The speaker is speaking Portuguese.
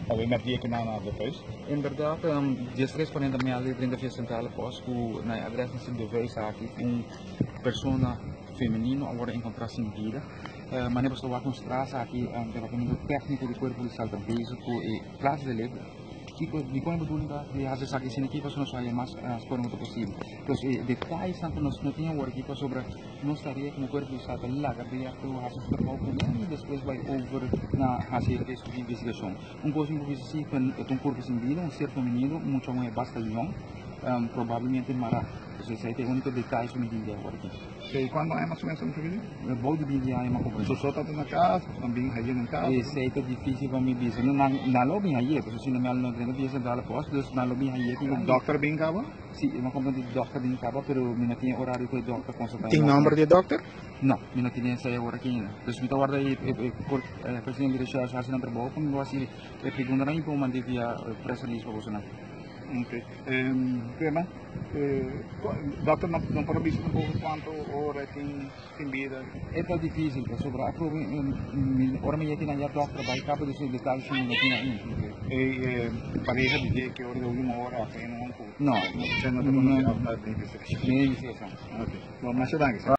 Alguém que não depois? Em verdade, dias 3:40 da manhã, dentro da central posto na agressão de vez aqui persona feminino agora encontrar sem vida. Mas nós estamos com estrada aqui, departamento técnico do corpo policial da básico e classe de letra. Di quando bedoeling de hasil sakit sini kita sudah saya mas sekurang itu possível. Terus detalhes tanto nós não tínhamos agora aqui sobre nós estaria com o corpo policial lá, que dia que o hasil seperti e depois vai over na hasil de investigação. Coisa que se com corpo sem vida, ser feminino, muito mais batalhão, provavelmente mara. Então, esse é o único detalhe que me diga agora aqui. E quando é mais ou menos no vídeo? Bom de dia é uma coisa. Só está na casa, também aí na casa. Esse é difícil para mim dizer. Na lobby aí, porque se não me engano, dia central posto, na lobby aí. O doctor bem acaba? Sim, uma compra de doctor bem acaba, pero não tinha horário para o doctor consultar. Tem número de doctor? Não, não tinha essa agora aqui. Então, se me guarda aí, por presidente de recherche, assim, não trabalho, como eu assim, pergunta aí, como mandei via press release para você. Ok. Tema, doctor não pode dizer um pouco quanto hora tem vida? É tão difícil, sobre a prova, ora me tinha já doctor, vai cabo desse detalhe, se não tinha aí. E pareja dizer que hora de uma hora apenas não, você não tem como fazer a investigação. nem investigação. Ok. Bom, mas